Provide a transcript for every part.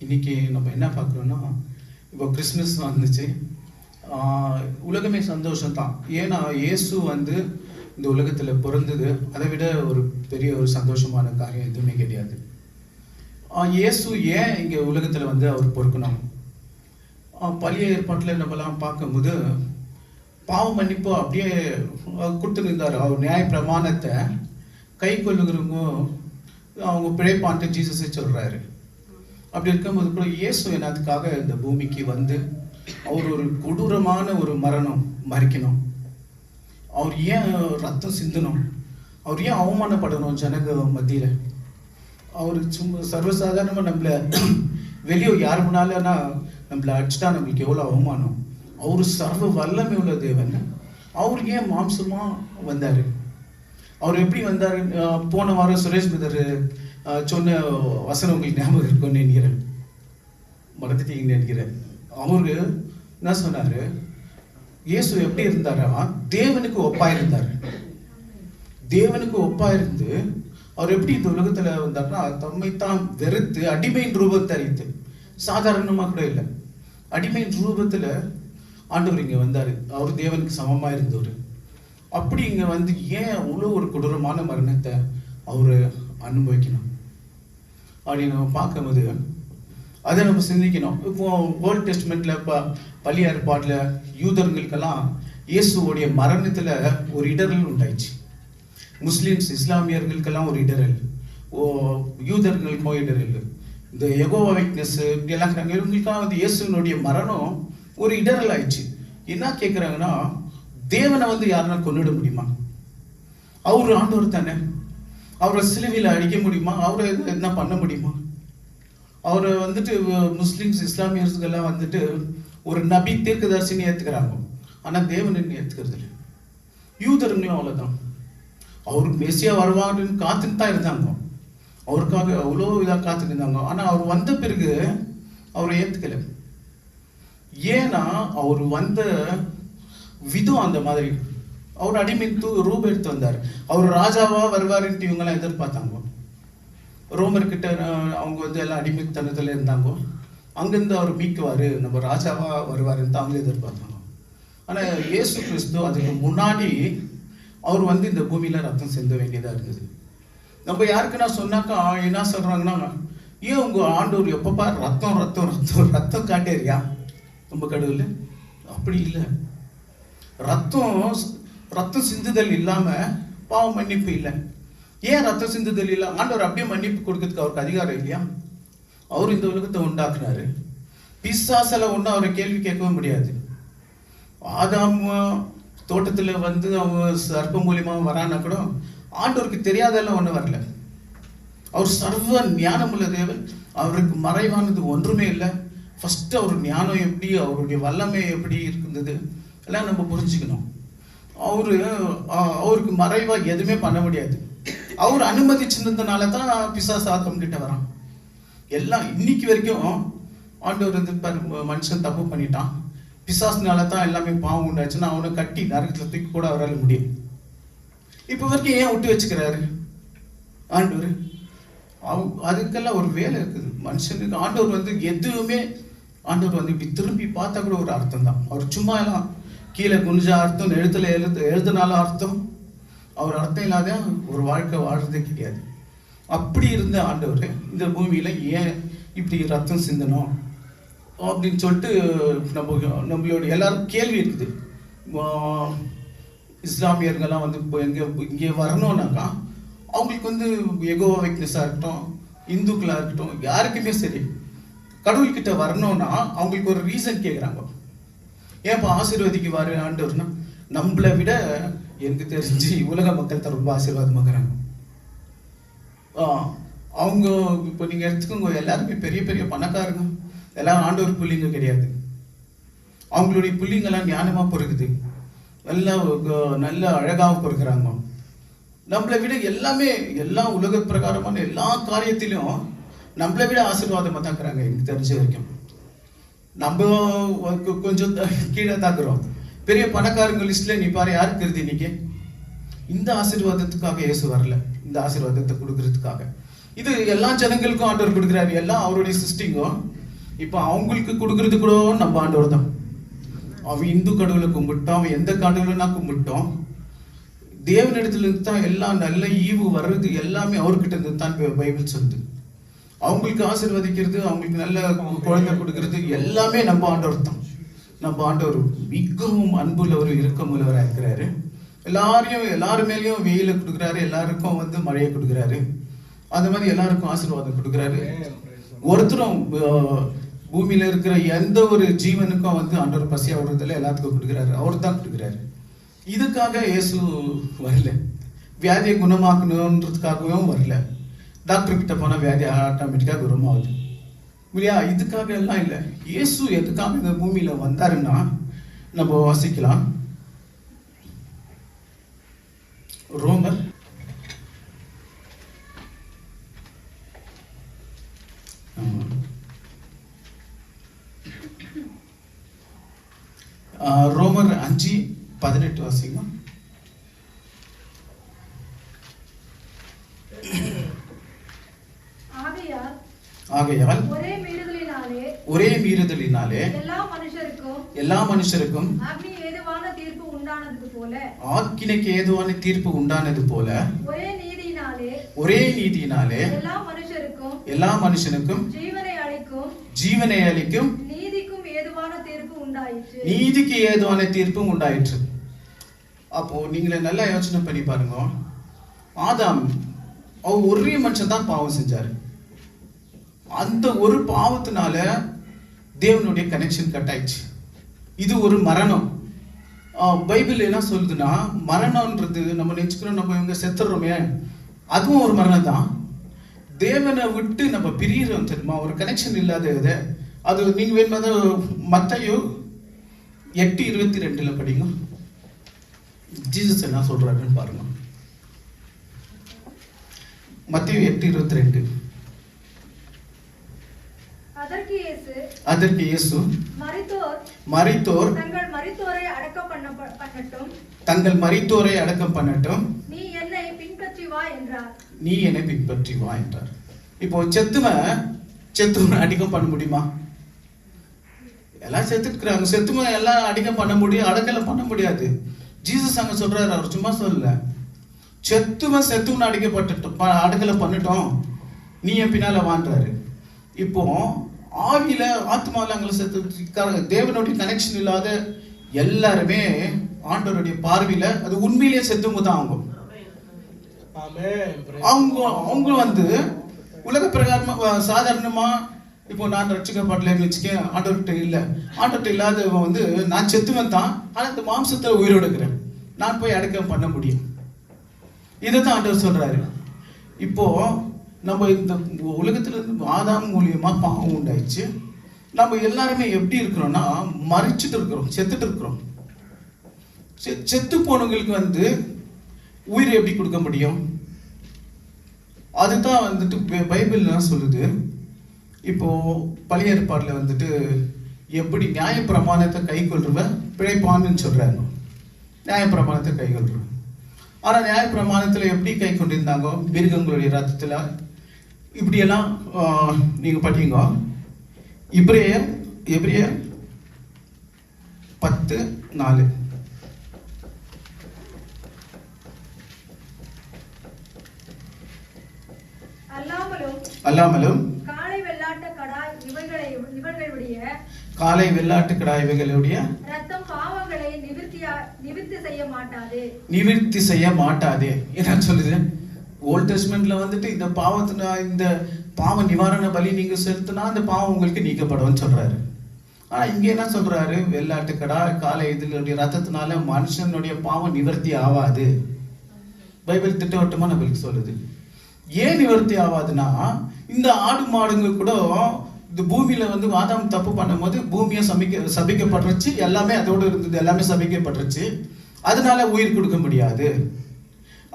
இன்னைக்கு நம்ம என்ன பார்க்குறோன்னா, இப்போ கிறிஸ்மஸ் வந்துச்சு. உலகமே சந்தோஷம்தான். ஏன்னா இயேசு வந்து இந்த உலகத்தில் பிறந்தது அதை விட ஒரு பெரிய ஒரு சந்தோஷமான காரியம் எதுவுமே கிடையாது. இயேசு ஏன் இங்கே உலகத்தில் வந்து அவர் பொறுக்கணும்? பழைய ஏற்பாட்டில் நம்மலாம் பார்க்கும்போது பாவ மன்னிப்பு அப்படியே கொடுத்துருந்தார். அவர் நியாய பிரமாணத்தை கை கொள்ளுகிறவங்க அவங்க பிழைப்பான்ட்டு ஜீசஸே சொல்கிறாரு. அப்படி இருக்கும்போது கூட இயேசு என்னதுக்காக இந்த பூமிக்கு வந்து அவர் ஒரு கொடூரமான ஒரு மரணம் மறிக்கணும்? அவர் ஏன் ரத்தம் சிந்தணும்? அவர் ஏன் அவமானப்படணும் ஜனங்க மத்தியில்? அவர் சும்மா சர்வசாதாரணமாக நம்மளை வெளியே யார் முன்னாலன்னா நம்மளை அடிச்சுட்டா நம்மளுக்கு எவ்வளோ அவமானம். அவர் சர்வ வல்லமை உள்ள தேவன். அவர் ஏன் மாம்சமாக வந்தார்? அவர் எப்படி வந்தார்? போன வாரம் சுரேஷ் பிரதர் சொன்ன வசனம் உங்களுக்கு ஞாபகம் இருக்கும்னு நினைக்கிறேன், மறந்துட்டீங்கன்னு நினைக்கிறேன். அவரு என்ன சொன்னாரு? இயேசு எப்படி இருந்தாரா? தேவனுக்கு ஒப்பா இருந்தார். தேவனுக்கு ஒப்பா இருந்து அவர் எப்படி இந்த உலகத்துல வந்தார்னா, தம்மை தான் வெறுத்து அடிமையின் ரூபத்தை அறித்து, சாதாரணமா கூட இல்லை, அடிமையின் ரூபத்துல ஆண்டவர் இங்க வந்தாரு. அவர் தேவனுக்கு சமமா இருந்தவர். அப்படி இங்க வந்து ஏன் அவ்வளோ ஒரு கொடூரமான மரணத்தை அவரு அனுபவிக்கணும் அப்படின்னு நம்ம பார்க்கும்போது அதை நம்ம சிந்திக்கணும். இப்போ ஓல்ட் டெஸ்ட்மெண்ட்ல பழைய ஏற்பாட்டில் யூதர்களுக்கெல்லாம் இயேசுவோடைய மரணத்துல ஒரு இடரல் உண்டாயிடுச்சு. முஸ்லிம்ஸ் இஸ்லாமியர்களுக்கெல்லாம் ஒரு இடரல், யூதர்களுக்கும் இடரல், இந்த யெகோவா விட்னஸ் இப்படி எல்லாம் இவங்களுக்கெல்லாம் வந்து இயேசுனுடைய மரணம் ஒரு இடரல் ஆயிடுச்சு. என்ன கேட்குறாங்கன்னா, தேவனை வந்து யாருன்னா கொன்னிட முடியுமா? அவரு ஆண்டவர் தானே, அவரை சிலுவையில் அடிக்க முடியுமா? அவரை என்ன பண்ண முடியுமா? அவரை வந்துட்டு முஸ்லிம்ஸ் இஸ்லாமியர்கள்லாம் வந்துட்டு ஒரு நபி தீர்க்கதரிசின்னு ஏற்றுக்கிறாங்க, ஆனால் தேவன் ஏற்றுக்கிறது இல்லை. யூதர்களையும் அவ்வளோதான். அவருக்கு மெசியா வருவாங்கன்னு காத்துன்னு தான் இருந்தாங்க. அவருக்காக அவ்வளோ இதாக காத்துட்டு இருந்தாங்க. ஆனால் அவர் வந்த பிறகு அவரை ஏற்றுக்கலை. ஏன்னா அவர் வந்த விதம் அந்த மாதிரி. அவர் அடிமைத்து ரூபம் எடுத்து வந்தார். அவர் ராஜாவா வருவாருன்ட்டு இவங்கெல்லாம் எதிர்பார்த்தாங்க. ரோமர்கிட்ட அவங்க வந்து எல்லாம் அடிமைத்தனத்தில் இருந்தாங்க. அங்கேருந்து அவர் மீக்குவார், நம்ம ராஜாவா வருவாருன்னு அவங்க எதிர்பார்த்தாங்க. ஆனால் இயேசு கிறிஸ்து அதுக்கு முன்னாடி அவர் வந்து இந்த பூமியில் ரத்தம் சிந்த வேண்டியதாக இருந்தது. நம்ம யாருக்குன்னா சொன்னாக்கா என்ன சொல்கிறாங்கன்னா, ஏன் உங்கள் ஆண்டவர் எப்பப்பா ரத்தம் ரத்தம் ரத்தம் ரத்தம் காட்டேறியா நம்ம கடவுள்? அப்படி இல்லை. ரத்தம் சிந்துதல் இல்லாமல் பாவ மன்னிப்பு இல்லை. ஏன் ரத்தம் சிந்துதல் இல்லை? ஆண்டவர் அப்படியே மன்னிப்பு கொடுக்கறதுக்கு அவருக்கு அதிகாரம் இல்லையா? அவர் இந்த உலகத்தை உண்டாக்குனாரு. பிசாசால ஒன்றும் அவரை கேள்வி கேட்கவே முடியாது. ஆதாம் தோட்டத்தில் வந்து அவங்க சர்ப்பம் மூலியமாக வரான்னா கூட ஆண்டவருக்கு தெரியாதெல்லாம் ஒன்றும் வரல. அவர் சர்வ ஞானம் உள்ள தேவன். அவருக்கு மறைவானது ஒன்றுமே இல்லை. ஃபர்ஸ்ட் அவர் ஞானம் எப்படி, அவருடைய வல்லமை எப்படி இருந்தது எல்லாம் நம்ம புரிஞ்சுக்கணும். அவருக்கு மறைவா எதுவுமே பண்ண முடியாது. அவர் அனுமதிச்சிருந்ததுனால தான் பிசாசு ஆதம் கிட்ட வரான். எல்லாம் இன்னைக்கு வரைக்கும் ஆண்டவர் வந்து மனுஷன் தப்பு பண்ணிட்டான், பிசாசுனால தான் எல்லாமே பாவம் உண்டாச்சுன்னா அவனை கட்டி நரகத்தில் தூக்கி கூட அவரால் முடியும். இப்போ வரைக்கும் ஏன் விட்டு வச்சுக்கிறாரு ஆண்டவர்? அதுக்கெல்லாம் ஒரு வேலை இருக்குது மனுஷனுக்கு. ஆண்டவர் வந்து எதுவுமே ஆண்டவர் வந்து இப்படி திரும்பி பார்த்தா கூட ஒரு அர்த்தம் தான். அவர் சும்மா எல்லாம் கீழே குனிஞ்ச அர்த்தம், எழுதுனாலும் அர்த்தம், அவர் அர்த்தம் இல்லாத ஒரு வாழ்க்கை வாழ்றதே கிடையாது. அப்படி இருந்த ஆண்டவர் இந்த பூமியில ஏன் இப்படி ரத்தம் சிந்தணும் அப்படின்னு சொல்லிட்டு நம்மளோட எல்லாரும் கேள்வி இருக்குது. இஸ்லாமியர்கள்லாம் வந்து இப்போ இங்கே வரணும்னாக்கா அவங்களுக்கு வந்து யெகோவா விட்னஸாக இருக்கட்டும், இந்துக்களாக இருக்கட்டும், யாருக்குமே சரி கடவுள்கிட்ட வரணும்னா அவங்களுக்கு ஒரு ரீசன் கேட்குறாங்க. ஏன்ப்பா ஆசீர்வதிக்குவாரு ஆண்டவர்னா, நம்மளை விட எனக்கு தெரிஞ்சு உலக மக்கள் தான் ரொம்ப ஆசீர்வாதமாகறாங்க. அவங்க இப்போ நீங்கள் எடுத்துக்கோங்க, எல்லாருமே பெரிய பெரிய பணக்காரங்க, எல்லாரும் ஆண்டவர் புள்ளிங்க கிடையாது. அவங்களுடைய புள்ளிங்கெல்லாம் ஞானமாக பொறுக்குது, நல்ல அழகாகவும் பொறுக்கிறாங்க. நம்மளை விட எல்லாமே எல்லாம் உலக பிரகாரமான எல்லா காரியத்திலும் நம்மளை விட ஆசீர்வாதமாக தான் இருக்கிறாங்க எனக்கு தெரிஞ்ச வரைக்கும். நம்ம கொஞ்சம் கீழே தாக்குறோம். பெரிய பணக்காரங்க லிஸ்ட்ல நீ பாரு யாருக்கு இருக்கு இன்னைக்கு? இந்த ஆசீர்வாதத்துக்காக இயேசு வரல, இந்த ஆசீர்வாதத்தை கொடுக்கறதுக்காக. இது எல்லா ஜனங்களுக்கும் ஆண்டவர் கொடுக்குறாரு, எல்லாம் அவருடைய சிஸ்டிங்கும். இப்போ அவங்களுக்கு கொடுக்கறது கூட நம்ம ஆண்டவர் தான். அவன் இந்து கடவுளை கும்பிட்டோம், அவன் எந்த கடவுளைனா கும்பிட்டோம், தேவனிடத்துல இருந்து தான் எல்லாம் நல்ல ஈவு வர்றது எல்லாமே அவர்கிட்ட இருந்து தான் பைபிள் சொல்லுது. அவங்களுக்கு ஆசீர்வதிக்கிறது, அவங்களுக்கு நல்ல குழந்தை கொடுக்கறது எல்லாமே நம்ம ஆண்டவர் தான். நம்ம ஆண்டவர் மிகவும் அன்புள்ளவர், இரக்கமுள்ளவராக இருக்கிறாரு. எல்லாரு மேலேயும் வெயில கொடுக்குறாரு, எல்லாருக்கும் வந்து மழையை கொடுக்குறாரு, அந்த மாதிரி எல்லாருக்கும் ஆசீர்வாதம் கொடுக்குறாரு. ஒருத்தரும் பூமியில இருக்கிற எந்த ஒரு ஜீவனுக்கும் வந்து ஆண்டவர் பசியா விடுறதுல எல்லாத்துக்கும் கொடுக்குறாரு, அவர் தான் கொடுக்குறாரு. இதுக்காக இயேசு வரல, வியாதியை குணமாக்கணுன்றதுக்காகவும் வரல. டாக்டர் கிட்ட போனா வியாதி ஆட்டோமேட்டிக்காக குணமாகுது இல்லையா? இதுக்காக எல்லாம் இல்லை. இயேசு எதுக்காக இந்த பூமியில வந்தாருன்னா நம்ம வாசிக்கலாம். ரோமர் ரோமர் 5:18 வாசிங்க. ஆகையால் ஒரே மீறுதலினாலே எல்லா மனுஷருக்கும் ஆக்கினைக்கு ஏதுவான தீர்ப்பு உண்டானது போல ஒரே நீதியினாலே எல்லா மனுஷனுக்கும் ஜீவனை அளிக்கும் நீதிக்கு ஏதுவான தீர்ப்பும் உண்டாயிற்று. அப்போ நீங்களே நல்லா யோசனை பண்ணி பாருங்க. ஆதாம் அவர் ஒரே மனுஷன் தான் பாவம் செஞ்சாரு. அந்த ஒரு பாவத்தினால தேவனுடைய கனெக்ஷன் கட் ஆயிடுச்சு. இது ஒரு மரணம். பைபிள் என்ன சொல்லுதுன்னா, மரணம்ன்றது நம்ம நினைச்சுக்கிறோம் நம்ம இவங்க செத்துறோமே, அதுவும் ஒரு மரணம் தான். தேவனை விட்டு நம்ம பிரியிறோம் தெரியுமா, ஒரு கனெக்ஷன் இல்லாத அது. நீங்க வேணும் மத்தேயு 8:22 படிங்க. ஜீசஸ் என்ன சொல்றாருன்னு பாருங்க. மத்தேயு 8:22. அதற்கு இயேசு மரித்தோர் தங்கள் மரித்தோரை அடக்கம் பண்ணட்டும், நீ என்னை பின்பற்றி வா என்றார். இப்போ செத்துவன் அடக்கம் பண்ண முடியுமா? எல்லாம் செத்துக்கிறாங்க. செத்துவன் எல்லாம் அடக்கம் பண்ண முடியும், அடக்கெல்லாம் பண்ண முடியாது. ஜீசஸ் அங்க சொல்றாரு, அவர் சும்மா சொல்லல, செத்துவன் அடக்கலை பண்ணட்டும், நீ என் பின்னால வான்றாரு. இப்போ ஆவியில ஆத்மாவில அங்கே செத்து தேவனுடைய கனெக்ஷன் இல்லாத எல்லாருமே ஆண்டவருடைய பார்வையில அது உண்மையிலேயே செத்துவங்க தான். அவங்க வந்து உலக பிரகாரமா சாதாரணமா இப்போ நான் ரட்சிக்கப்படலன்னு வச்சுக்கேன், ஆண்டவர்கிட்ட இல்லை, ஆண்டவர்கிட்ட இல்லாதவன் வந்து நான் செத்துவன் தான், ஆனா இந்த மாம்சத்தை உயிரோடு இருக்கிறேன், நான் போய் அடக்கம் பண்ண முடியும். இதைதான் ஆண்டவர் சொல்றாரு. இப்போ நம்ம இந்த உலகத்துல இருந்து ஆதாம் மூலியமா பாவம் உண்டாயிடுச்சு. நம்ம எல்லாருமே எப்படி இருக்கிறோம்னா மறிச்சுட்டு இருக்கிறோம், செத்துட்டு இருக்கிறோம். செத்து போனவங்களுக்கு வந்து உயிரை எப்படி கொடுக்க முடியும்? அதுதான் வந்துட்டு பைபிள் சொல்லுது. இப்போ பழைய ஏற்பாடுல வந்துட்டு எப்படி நியாய பிரமாணத்தை கை கொள்றவ பிழைப்பான்னு சொல்றாங்க. நியாய பிரமாணத்தை கை கொள்றவ. ஆனா நியாய பிரமாணத்துல எப்படி கை கொண்டிருந்தாங்க? மிருகங்களுடைய ரத்தத்துல இப்படியெல்லாம் நீங்க படிங்க. எபிரேயர் 10:4. அல்லாமலும் காளை வெள்ளாட்டு கடாய் இவைகளுடைய ரத்தம் பாவங்களை நிவிர்த்தி செய்ய மாட்டாதே. என்ன சொல்லுது? ஓல்ட் டெஸ்ட்மென்ட்ல வந்துட்டு இந்த பாவ நிவாரண பலி நீங்க செலுத்தினா அந்த பாவம் உங்களுக்கு நீக்கப்படும் சொல்றாரு. ஆனா இங்க என்ன சொல்றாரு? வெள்ளாட்டுக்கடா காலை இதனுடைய ரத்தத்தினால மனுஷனுடைய பாவம் நிவர்த்தி ஆகாது. பைபிள் திட்டவட்டமா நம்மளுக்கு சொல்லுது. ஏன் நிவர்த்தி ஆகாதுன்னா, இந்த ஆடு மாடுங்க கூட இந்த பூமியில வந்து ஆதாம் தப்பு பண்ணும் போது பூமியை சபிக்கப்பட்டுருச்சு, எல்லாமே அதோடு இருந்தது, எல்லாமே சபிக்கப்பட்டுருச்சு. அதனால உயிர் கொடுக்க முடியாது.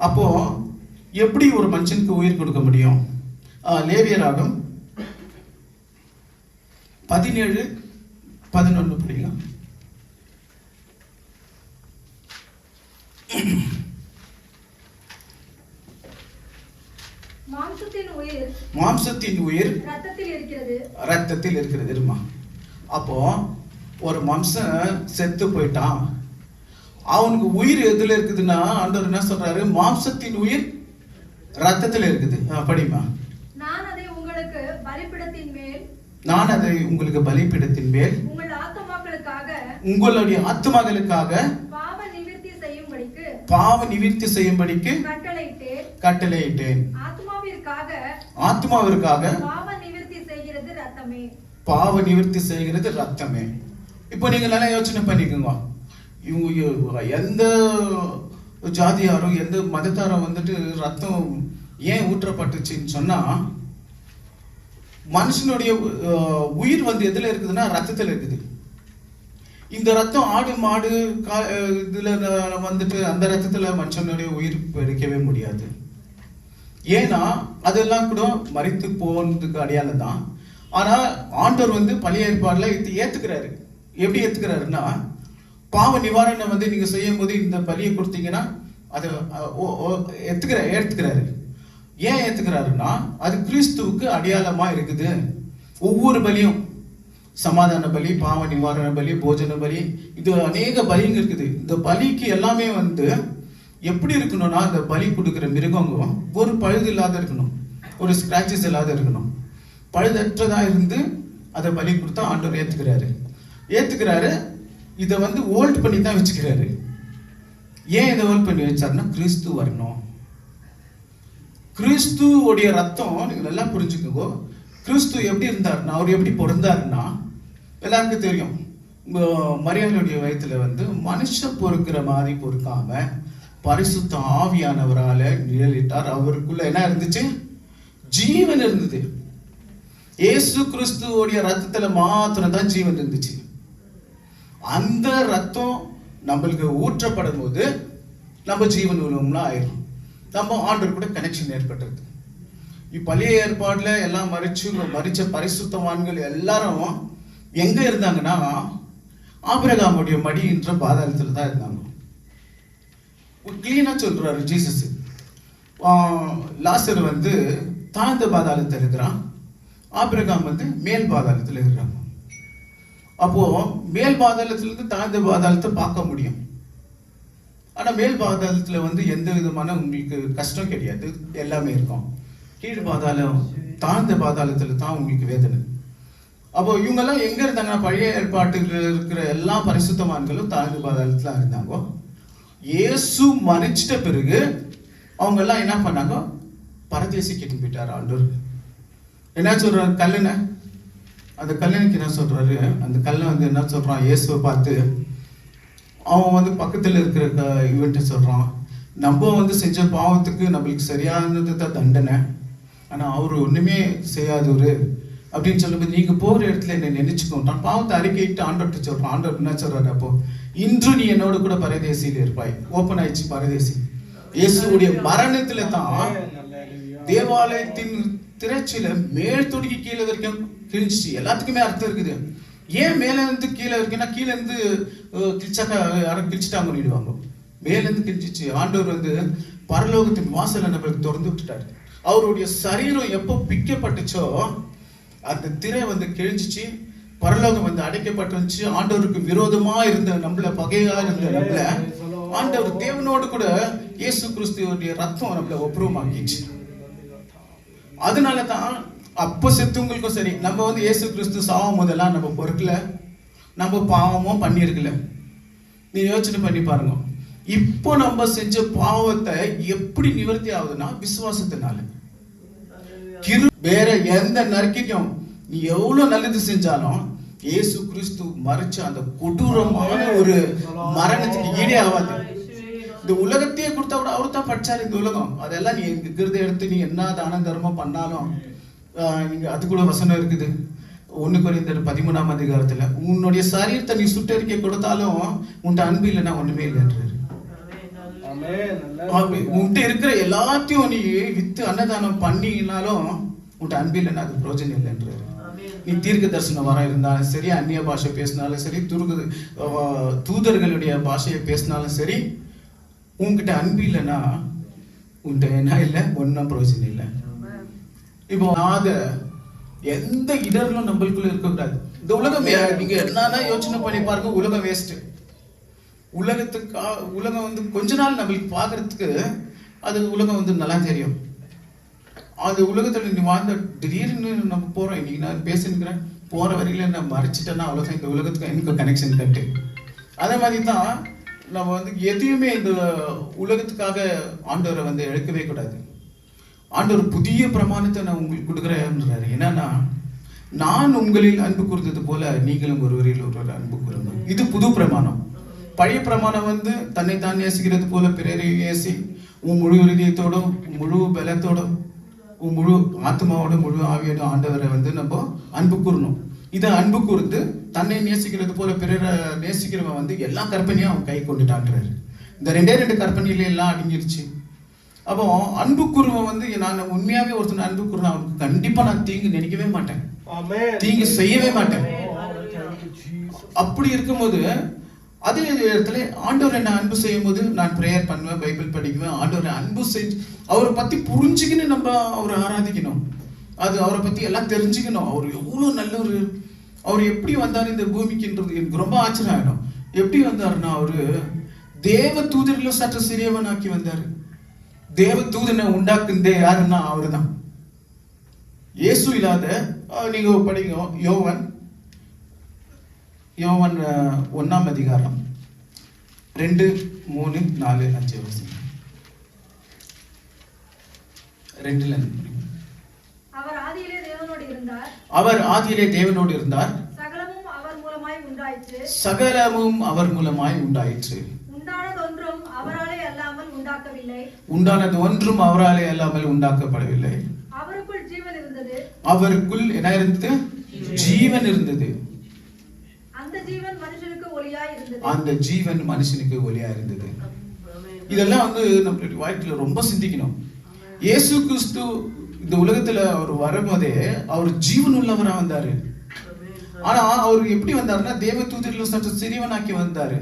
அப்போ எப்படி ஒரு மனுஷனுக்கு உயிர் கொடுக்க முடியும்? லேவியராகம் 17:11 படிக்கலாம். மாம்சத்தின் மாம்சத்தின் உயிர் ரத்தத்தில் இருக்கிறது இருமா. அப்போ ஒரு மனுஷன் செத்து போயிட்டான், அவனுக்கு உயிர் எதுல இருக்குதுன்னா ஆண்டவர் என்ன சொல்றாரு? மாம்சத்தின் உயிர் ரத்தத்தில் இருக்குது. படிமா. நான் அதை உங்களுக்கு பலிபீடத்தின் மேல் உங்களுடைய ஆத்துமாக்களுக்காக பாவ நிவிர்த்தி செய்யும்படிக்கு கட்டளையிட்டேன். ஆத்மாவிற்காக பாவ நிவிர்த்தி செய்கிறது ரத்தமே. இப்போ நீங்க நல்லா யோசனை பண்ணிக்கோங்க. இவங்க எந்த ஜாதியாரோ எந்த மதத்தாரோ வந்துட்டு ரத்தம் ஏன் ஊற்றப்பட்டுச்சுன்னு சொன்னா, மனுஷனுடைய உயிர் வந்து எதுல இருக்குதுன்னா ரத்தத்துல இருக்குது. இந்த ரத்தம் ஆடு மாடு இதுல வந்துட்டு அந்த ரத்தத்துல மனுஷனுடைய உயிர் பிடிக்கவே முடியாது. ஏன்னா அதெல்லாம் கூட மரித்து போனதுக்கு அடையாளம் தான். ஆனா ஆண்டவர் வந்து பழைய ஏற்பாடுல ஏத்துக்கிறாரு. எப்படி ஏத்துக்கிறாருன்னா, பாவ நிவாரணம் வந்து நீங்க செய்யும் போது இந்த பலியை கொடுத்தீங்கன்னா அதை ஏத்துக்கிறாரு. ஏன் ஏத்துக்கிறாருன்னா, அது கிறிஸ்துவுக்கு அடையாளமா இருக்குது. ஒவ்வொரு பலியும் சமாதான பலி, பாவ நிவாரண பலி, போஜன பலி, இது அநேக பலிங்க இருக்குது. இந்த பலிக்கு எல்லாமே வந்து எப்படி இருக்கணும்னா, அந்த பலி கொடுக்குற மிருகங்க ஒரு பழுது இல்லாத இருக்கணும், ஒரு ஸ்கிராச்சஸ் இல்லாத இருக்கணும். பழுதற்றதா இருந்து அதை பலி கொடுத்தா ஆண்டவர் ஏத்துக்கிறாரு. இதை வந்து ஹோல்ட் பண்ணி தான் வச்சுக்கிறாரு. ஏன் இதை ஹோல்ட் பண்ணி வச்சாருன்னா, கிறிஸ்து வரணும். கிறிஸ்துவோடைய ரத்தம் நீங்க நல்லா புரிஞ்சுக்கோ. கிறிஸ்து எப்படி இருந்தாருன்னா, அவர் எப்படி பிறந்தாருன்னா எல்லாருக்கும் தெரியும். மரியாதையுடைய வயத்துல வந்து மனுஷன் பொறுக்கிற மாதிரி பொறுக்காம பரிசுத்த ஆவியானவரால நிழலிட்டார். அவருக்குள்ள என்ன இருந்துச்சு? ஜீவன் இருந்தது. இயேசு கிறிஸ்துவோடைய ரத்தத்துல மாத்திரம் தான் ஜீவன் இருந்துச்சு. அந்த ரத்தம் நம்மளுக்கு ஊற்றப்படும் போது நம்ம ஜீவன் உள்ளவங்களா ஆயிரும். நம்ம ஆண்டவர் கூட கனெக்ஷன் ஏற்பட்டது. பழைய ஏற்பாடுல எல்லாம் மரிச்ச பரிசுத்தவான்கள் எல்லாரும் எங்க இருந்தாங்கன்னா, ஆபிரகாமுடைய மடின்ற பாதாளத்துல தான் இருந்தாங்க. கிளீனா சொல்றாரு ஜீசஸ். லாசர் வந்து தாழ்ந்த பாதாளத்தில் இருக்கிறான், ஆபிரகாம் வந்து மேல் பாதாளத்தில் இருக்கிறாங்க. அப்போ மேல் பாதாளத்திலிருந்து தாழ்ந்த பாதாளத்தை பார்க்க முடியும். ஆனா மேல் பாதாளத்துல வந்து எந்த விதமான உங்களுக்கு கஷ்டம் கிடையாது, எல்லாமே இருக்கும். கீழ் பாதாளம், தாழ்ந்த பாதாளத்துல தான் உங்களுக்கு வேதனை. அப்போ இவங்கெல்லாம் எங்க இருந்தாங்கன்னா, பழைய ஏற்பாட்டில் இருக்கிற எல்லா பரிசுத்தவான்களும் தாழ்ந்த பாதாளத்துல இருந்தாங்க. இயேசு மரிச்சிட்ட பிறகு அவங்க எல்லாம் என்ன பண்ணாங்க? பரதேசி கிட்ட போயிட்டாரு ஆண்டவர். என்ன சொல்றாரு? கல்லுன அந்த கல்லனுக்கு என்ன சொல்றாரு? அந்த கல்லை வந்து என்ன சொல்றான்? இயேசுவை பார்த்து அவன் வந்து பக்கத்துல இருக்கிற இவன்ட்ட சொல்றான், நம்ம வந்து செஞ்ச பாவத்துக்கு நம்மளுக்கு சரியானது தான் தண்டனை, ஆனா அவரு ஒண்ணுமே செய்யாதவரு அப்படின்னு சொல்லும்போது, நீங்க போகிற இடத்துல என்ன நினைச்சுக்கோட்டான். பாவத்தை அறிக்கையிட்டு ஆண்டவர்கிட்ட சொல்றான். ஆண்டவர் என்ன சொல்றாரு? அப்போ இன்று நீ என்னோட கூட பரதேசியில் இருப்பாய். ஓப்பன் ஆயிடுச்சு பரதேசி. இயேசுடைய மரணத்துல தான் தேவாலயத்தின் திரைச்சில மேல் தொடுக்கி கீழே வரைக்கும் கிழிஞ்சிச்சு. எல்லாத்துக்குமே அர்த்தம் இருக்குது. ஏன் மேல இருந்து கீழே இருக்குன்னா, கீழே இருந்து கிழிச்சாக்கா யாரும் கிழிச்சிட்டாங்க பண்ணிடுவாங்க. மேல இருந்து கிழிச்சிச்சு. ஆண்டவர் வந்து பரலோகத்தின் வாசலை நம்மளுக்கு திறந்து விட்டுட்டாரு. அவருடைய சரீரம் எப்போ பிக்கப்பட்டுச்சோ அந்த திரை வந்து கிழிஞ்சிச்சு. பரலோகம் வந்து அடைக்கப்பட்டுச்சு. ஆண்டவருக்கு விரோதமா இருந்த நம்மள, பகையா இருந்த நம்மள ஆண்டவர் தேவனோடு கூட இயேசு கிறிஸ்துவோடைய ரத்தம் நம்மள ஒப்புரமாக்கிச்சு. அதனாலதான் அப்ப செத்துவங்களுக்கும் சரி, நம்ம வந்து இயேசு கிறிஸ்து சாவும் போதெல்லாம் நம்ம பொறுக்கல, நம்ம பாவமும் பண்ணிருக்கல. நீ யோசனை பண்ணி பாருங்க. இப்போ நம்ம செஞ்ச பாவத்தை எப்படி நிவர்த்தி ஆகுதுன்னா, விசுவாசத்தினால. வேற எந்த நற்கிக்கும் நீ எவ்வளவு நல்லது செஞ்சாலும் இயேசு கிறிஸ்து மறிச்ச அந்த கொடூரமான ஒரு மரணத்துக்கு ஈடே ஆகாது. இந்த உலகத்தையே கொடுத்தா கூட அவரு தான் படிச்சாரு இந்த உலகம். அதெல்லாம் நீ இருக்கிறத எடுத்து நீ என்ன தான தர்மம் பண்ணாலும், நீங்க அது கூட வசனம் இருக்குது 1 கொரிந்தியர் 13ஆம் அதிகாரத்துல, உன்னுடைய சரீரத்தை நீ சுட்டரிக்கை கொடுத்தாலும் உன்ட்ட அன்பு இல்லைன்னா ஒண்ணுமே இல்லைன்றாரு. உன்கிட்ட இருக்கிற எல்லாத்தையும் நீ வித்து அன்னதானம் பண்ணினாலும் உன்ட்ட அன்பு இல்லைன்னா அது பிரயோஜனம் இல்லைன்றாரு. நீ தீர்க்க தரிசனம் வர இருந்தாலும் சரி, அந்நிய பாஷை பேசினாலும் சரி, தூதர்களுடைய பாஷையை பேசினாலும் சரி, உன்கிட்ட அன்பு இல்லைன்னா உன்கிட்ட என்ன இல்லை, ஒன்றும் பிரயோஜனம் இல்லை. இப்போ எந்த இடர்களும் நம்மளுக்குள்ள இருக்கக்கூடாது. இந்த உலகம் நீங்க என்னன்னா யோசனை பண்ணி பாருங்க, உலகம் வேஸ்ட். உலகம் வந்து கொஞ்ச நாள் நம்மளுக்கு பார்க்கறதுக்கு அது உலகம் வந்து நல்லா தெரியும். அந்த உலகத்துல நீ வாழ்ந்த திடீர்னு நம்ம போறோம். இன்னைக்கு நான் பேசினுக்கிறேன், போற வரையில நான் மறைச்சிட்டேன்னா அவ்வளோதான் இந்த உலகத்துக்கு எனக்கு கனெக்ஷன் கட்டு. அதே மாதிரி தான் நம்ம வந்து எதையுமே இந்த உலகத்துக்காக ஆண்டவரை வந்து இழக்கவே கூடாது. ஆண்டவர் புதிய பிரமாணத்தை நான் உங்களுக்கு கொடுக்குறேன்றாரு. என்னன்னா, நான் உங்களில் அன்பு கூர்ந்தது போல நீங்களும் ஒருவரில் ஒருவர் அன்பு கூறுங்க. இது புது பிரமாணம். பழைய பிரமாணம் வந்து தன்னை தான் நேசிக்கிறது போல பிறரை நேசி, உன் முழு இதயத்தோடும் முழு பலத்தோடும் உன் முழு ஆத்மாவோட முழு ஆவியோட ஆண்டவரை வந்து நம்ம அன்பு கூறணும். இதை அன்பு கூர்ந்து தன்னை நேசிக்கிறது போல பிறரை நேசிக்கிறவன் வந்து எல்லா கற்பனையும் அவன் கை கொண்டுட்டான்றாரு. இந்த ரெண்டே கற்பனையில எல்லாம் அடங்கிருச்சு. அப்போ அன்பு கூறுவன் வந்து நான் உண்மையாவே ஒருத்தன் அன்பு கூறுறேன், அவனுக்கு கண்டிப்பா நான் தீங்கு நினைக்கவே மாட்டேன், தீங்கு செய்யவே மாட்டேன். அப்படி இருக்கும்போது அதே இடத்துல ஆண்டவரை நான் அன்பு செய்யும் போது நான் ப்ரேயர் பண்ணுவேன், பைபிள் படிக்குவேன். ஆண்டவரை அன்பு செஞ்சு அவரை பத்தி புரிஞ்சுக்கின்னு நம்ம அவரை ஆராதிக்கணும். அது அவரை பத்தி எல்லாம் தெரிஞ்சுக்கணும். அவர் எவ்வளவு நல்லவர், அவர் எப்படி வந்தார் இந்த பூமிக்குன்றது எனக்கு ரொம்ப ஆச்சரியம் ஆகிடும். எப்படி வந்தாருன்னா, அவரு தேவ தூதரில் சற்று சிறியவனாக்கி வந்தாரு. தேவ தூதனை உண்டாக்குந்தே யாருன்னா அவரு தான். இயேசு இல்லாத நீங்க படிங்க, யோவான் 1ஆம் அதிகாரம் 2, 3, 4, 5 வருஷம் 2ல அவர் ஆதியிலே தேவனோடு இருந்தார். அவர் ஆதியிலே தேவனோடு இருந்தார். சகலமும் அவர் மூலமாய் உண்டாயிற்று. சகலமும் அவர் மூலமாய் உண்டாயிற்று. உண்டானதொன்றும் அவராலே அல்லாமல் உண்டாக்கவில்லை. உண்டானது ஒன்றும் அவராலே அல்லாமல் உண்டாக்கப்படவில்லை. அவருக்குள் ஜீவன் இருந்தது. அவருக்குள் என்ன இருந்தது? ஜீவன் இருந்தது. அந்த ஜீவன் மனுஷனுக்கு ஒளியாய் இருந்தது. அந்த ஜீவன் மனுஷனுக்கு ஒளியா இருந்தது. இதெல்லாம் வந்து நம்மளுடைய வாழ்க்கையில ரொம்ப சிந்திக்கணும். இயேசு கிறிஸ்து இந்த உலகத்துல அவர் வரும்போதே அவர் ஜீவன் உள்ளவரா வந்தாரு. ஆனா அவர் எப்படி வந்தாருன்னா, தேவ தூதரில் சற்று சிறியவனாக்கி வந்தாரு.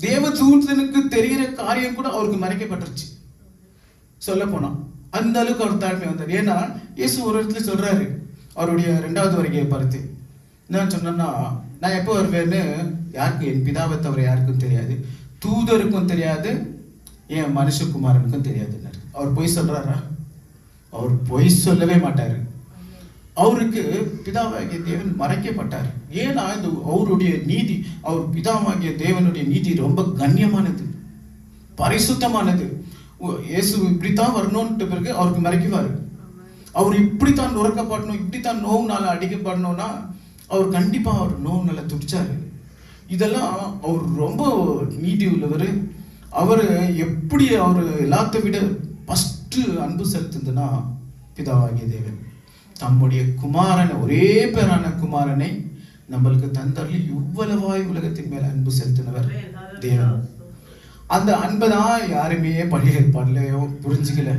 தேவ தூதனுக்கு தெரிகிற காரியம் கூட அவருக்கு மறைக்கப்பட்டுருச்சு. சொல்ல போனா அந்த அளவுக்கு அவர் தாழ்மை வந்தார். ஏன்னா இயேசு ஒரு இடத்துல சொல்றாரு, அவருடைய 2வது வருகையை பார்த்து என்ன சொன்னா, நான் எப்போ வருவேன்னு யாருக்கும், என் பிதாவை தவிர யாருக்கும் தெரியாது, தூதருக்கும் தெரியாது, என் மனுஷகுமாரனுக்கும் தெரியாதுன்னாரு. அவர் பொய் சொல்றாரா? அவர் பொய் சொல்லவே மாட்டாரு. அவருக்கு பிதாவாகிய தேவன் மறைக்கப்பட்டார். ஏன்னா இந்த அவருடைய நீதி, அவர் பிதாவாகிய தேவனுடைய நீதி ரொம்ப கண்ணியமானது, பரிசுத்தமானது. இயேசு இப்படித்தான் வரணும்ன்ற பிறகு அவருக்கு மறைக்குவாரு. அவர் இப்படித்தான் நுறக்கப்படணும், இப்படித்தான் நோவுனால அடிக்கப்படணும்னா அவர் கண்டிப்பா அவர் நோவுனால துடிச்சாரு. இதெல்லாம் அவர் ரொம்ப நீதி உள்ளவர். அவர் எப்படி அவர் எல்லாத்த விட ஃபர்ஸ்ட் அன்பு செலுத்துதுன்னா, பிதாவாகிய தேவன் தம்முடைய குமாரனை, ஒரே பேரான குமாரனை நம்மளுக்கு தந்தருளி இவ்வளவாய் உலகத்தின் மேல அன்பு செலுத்தினவர் தேவன். அந்த அன்பை தான் யாருமே பழைய ஏற்பாடுலையோ புரிஞ்சுக்கல.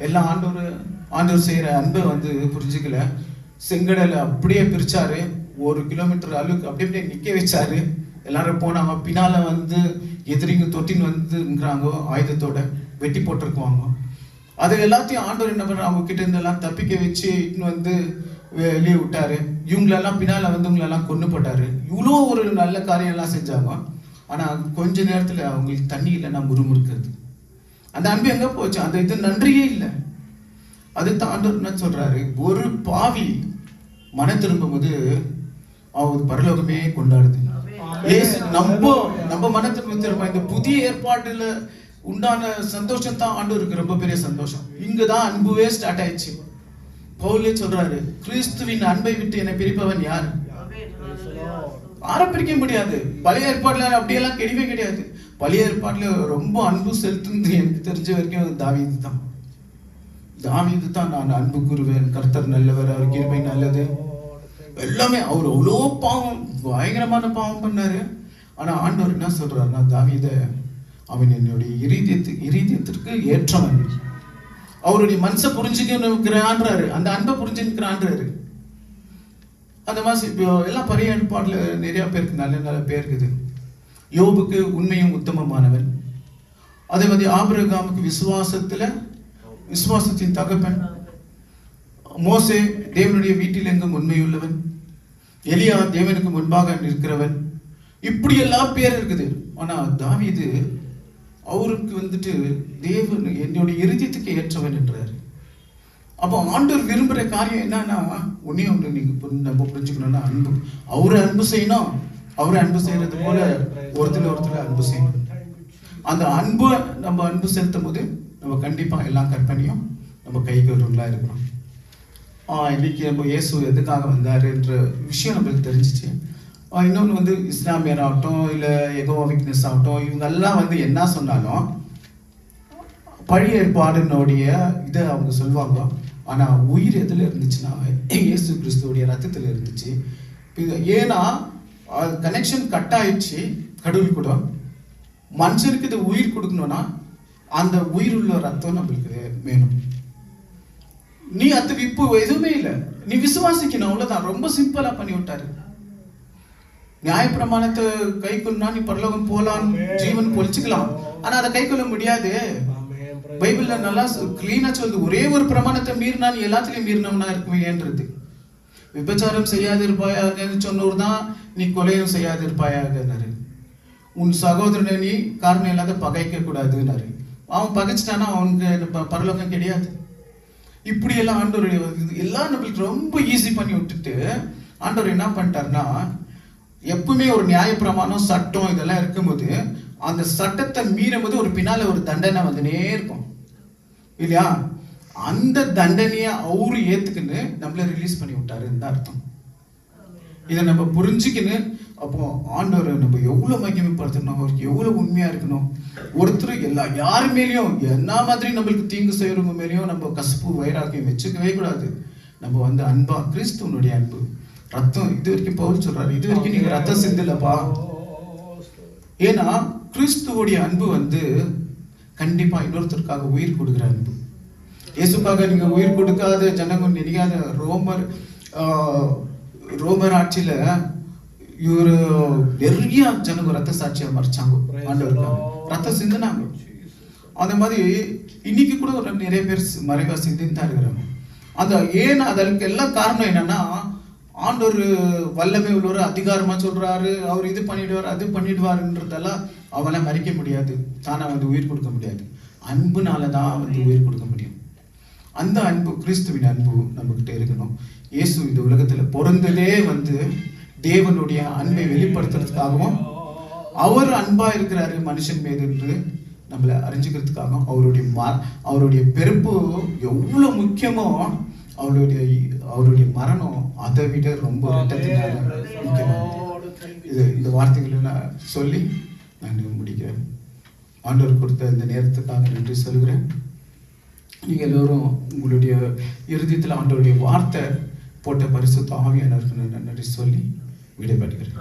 எல்லாம் ஆண்டவர் செய்யற அன்பை வந்து புரிஞ்சுக்கல. செங்கடலை அப்படியே பிரிச்சாரு, 1 கிலோமீட்டர் அளவுக்கு அப்படியே நிக்க வச்சாரு. எல்லாரும் போனாங்க. பின்னால வந்து எதிரிங்க தொட்டின்னு வந்துங்கிறாங்க, ஆயுதத்தோட வெட்டி போட்டிருக்குவாங்க. அது எல்லாத்தையும் ஆண்டவர் என்ன பண்ற, அவங்க கிட்ட இருந்து எல்லாம் தப்பிக்க வச்சு இன்னும் வந்து வெளியே விட்டாரு. இவங்களெல்லாம் பின்னால வந்து இவங்களெல்லாம் கொண்டு போட்டாரு. இவ்வளோ ஒரு நல்ல காரியம் எல்லாம் செஞ்சாங்க. ஆனா கொஞ்ச நேரத்துல அவங்களுக்கு தண்ணி இல்லைன்னா முறுமுறுக்கிறது. அந்த அன்பு எங்க போச்சு? அந்த இது நன்றியே இல்லை. அதுதான் ஆண்டவர் என்ன சொல்றாரு, ஒரு பாவி மன திரும்பும் போது அவர் பரலோகமே கொண்டாடுது. நம்ம மன திரும்ப இந்த புதிய ஏற்பாடுல உண்டான சந்தோஷம் தான் ஆண்டவருக்கு ரொம்ப பெரிய சந்தோஷம். இங்கதான் அன்புவே ஸ்டார்ட் ஆயிடுச்சு. பவுலே சொல்றாரு, கிறிஸ்துவின் அன்பை விட்டு என்னை பிரிப்பவன் யார்? ஆரம்பிக்க முடியாது. பழைய ஏற்பாடுல அப்படியெல்லாம் கிடையவே கிடையாது. பழைய ஏற்பாடுல ரொம்ப அன்பு செலுத்துன்னு எனக்கு தெரிஞ்ச வரைக்கும் தாவீது தான் நான் அன்பு கூறுவேன், கர்த்தர் நல்லவர், அவர் கிருபை நல்லது, எல்லாமே. அவர் அவ்வளோ பாவம், பயங்கரமான பாவம் பண்ணாரு. ஆனா ஆண்டவர் என்ன சொல்றாருன்னா, தாவீதை அவன் என்னுடைய இருதயத்திற்கு ஏற்றவன், அவருடைய மனசை புரிஞ்சுக்கிறான்றாரு, அந்த அன்பை புரிஞ்சுக்கிறான்றாரு. அந்த மாதிரி இப்போ எல்லாம் பழைய ஏற்பாடுல நிறைய பேருக்கு நல்ல நல்ல பேர் இருக்குது. யோபுக்கு உண்மையும் உத்தமமானவன். அதே மாதிரி ஆபிரகாமுக்கு விசுவாசத்தின் தகப்பன். மோசே தேவனுடைய வீட்டில் எங்கும் உண்மையுள்ளவன், எலியா தேவனுக்கு முன்பாக நிற்கிறவன், இப்படி எல்லாம் பேர் இருக்குது. ஆனா தாவீது அவருக்கு வந்துட்டு தேவன் என்னுடைய இருதயத்துக்கு ஏற்றவன் என்றார். அப்போ ஆண்டவர் விரும்புகிற காரியம் என்னன்னா, ஒன்னே ஒன்று நீங்க நம்ம புரிஞ்சுக்கணும்னா, அன்பு. அவரை அன்பு செய்யணும். அவரை அன்பு செய்யறது போல ஒருத்தர் அன்பு செய்யணும். அந்த அன்பை நம்ம அன்பு செலுத்தும் போது நம்ம கண்டிப்பா எல்லா கற்பனையும் நம்ம கைக்கு வருவங்களா இருக்கணும். இன்னைக்கு நம்ம இயேசு எதுக்காக வந்தாருன்ற விஷயம் நம்மளுக்கு தெரிஞ்சிச்சு. இன்னொன்று வந்து இஸ்லாமியர் ஆகட்டும், இல்லை எகோவா விட்னஸ் ஆகட்டும், இவங்கெல்லாம் வந்து என்ன சொன்னாலும் பழைய ஏற்பாடுனுடைய இதை அவங்க சொல்லுவாங்க. ஆனால் உயிர் எதில் இருந்துச்சுன்னா இயேசு கிறிஸ்துவோடைய ரத்தத்தில் இருந்துச்சு. ஏன்னா கனெக்ஷன் கட் ஆயிடுச்சு கடவுள் கூட. மனுஷனுக்கு இது உயிர் கொடுக்கணும்னா அந்த உயிர் உள்ள ரத்தம் நம்மளுக்கு வேணும். நீ அதுக்கு இப்போ எதுவுமே இல்லை, நீ விசுவாசிக்கணும், அவ்வளவுதான். ரொம்ப சிம்பிளா பண்ணி விட்டாரு. நியாயப்பிரமாணத்தை கை கொள்ளா நீ பரலோகம் போலாம், ஜீவன் பொழிச்சுக்கலாம். ஆனா அதை கை கொள்ள முடியாது. பைபிள்ல நல்லா கிளீனா சொல்லுது, ஒரே ஒரு பிரமாணத்தை மீறினா நீ எல்லாத்துலயும் மீறினவனா இருக்குவேன்றது. விபச்சாரம் செய்யாது இருப்பாயாக சொன்னவர் தான் நீ கொலையும் செய்யாது இருப்பாயாக. உன் சகோதரனை நீ காரணம் இல்லாத பகைக்க கூடாதுன்னாரு. அவன் பகைச்சிட்டானா அவனுக்கு பரலோகம் கிடையாது. இப்படி எல்லாம் ஆண்டவர் எல்லாம் நம்மளுக்கு ரொம்ப ஈஸி பண்ணி விட்டுட்டு ஆண்டவர் என்ன பண்ணிட்டாருன்னா, எப்பவுமே ஒரு நியாய பிரமாணம் சட்டம் இதெல்லாம் இருக்கும்போது அந்த சட்டத்தை மீறும் போது ஒரு பின்னால ஒரு தண்டனை வந்துனே இருக்கும் இல்லையா? அந்த தண்டனையை அவரு ஏத்துக்குன்னு நம்மள ரிலீஸ் பண்ணி விட்டாருன்னு அர்த்தம். இதை நம்ம புரிஞ்சுக்கின்னு அப்போ ஆண்டவரை நம்ம எவ்வளவு மகிமைப்படுத்தணும், அவருக்கு எவ்வளவு உண்மையா இருக்கணும். ஒருத்தர் யாரு மேலேயும் என்ன மாதிரி நம்மளுக்கு தீங்கு செய்யறவங்க மேலேயும் நம்ம கசப்பு வைராக்கியம் வச்சுக்கவே கூடாது. நம்ம வந்து அன்பா, கிறிஸ்துவனுடைய அன்பு ரத்தம். இது வரைக்கும் பவுல் சொல்றாரு, இது வரைக்கும் நீங்க ரத்தம் சிந்தலப்பா. ஏன்னா கிறிஸ்துவோடைய அன்பு வந்து கண்டிப்பா இன்னொருத்தருக்காக உயிர் கொடுக்குற அன்பு. இயேசுக்காக நீங்க உயிர் கொடுக்காத ஜனங்க நினைக்காத. ரோமர் ஆட்சியில இவரு நிறைய ஜனங்க ரத்த சாட்சியா மறைச்சாங்க, ஆண்டவருக்காக ரத்தம் சிந்தினாங்க. அந்த மாதிரி இன்னைக்கு கூட ஒரு நிறைய பேர் மறைவா சிந்தின்னு தான் இருக்கிறாங்க. அந்த ஏன் அதற்கு எல்லாம் காரணம் என்னன்னா, ஆண்டவர் வல்லமை உள்ளவர், அதிகாரமா சொல்றாரு, அவர் இது பண்ணிடுவார் அது பண்ணிடுவாருன்றதெல்லாம் அவெல்லாம் மறைக்க முடியாது. தானா வந்து உயிர் கொடுக்க முடியாது. அன்புனாலதான் வந்து உயிர் கொடுக்க முடியும். அந்த அன்பு, கிறிஸ்துவின் அன்பு நம்ம கிட்ட இருக்கணும். இயேசு இந்த உலகத்துல பிறந்ததே வந்து தேவனுடைய அன்பை வெளிப்படுத்துறதுக்காகவும், அவர் அன்பா இருக்கிறாரு மனுஷன் மீது என்று நம்மளை அறிஞ்சுக்கிறதுக்காகவும், அவருடைய பிறப்பு எவ்வளவு முக்கியமோ அவருடைய மரணம் அதை விட ரொம்ப முக்கியமானது. இந்த வார்த்தைகளை நான் சொல்லி நான் முடிக்கிறேன். ஆண்டவர் கொடுத்த இந்த நேரத்துக்காக நன்றி சொல்கிறேன். நீங்க எல்லோரும் உங்களுடைய இறுதியத்தில் ஆண்டவருடைய வார்த்தை போட்ட பரிசுத்த ஆவியானவருக்கு நன்றி சொல்லி விடைபெறுகிறேன்.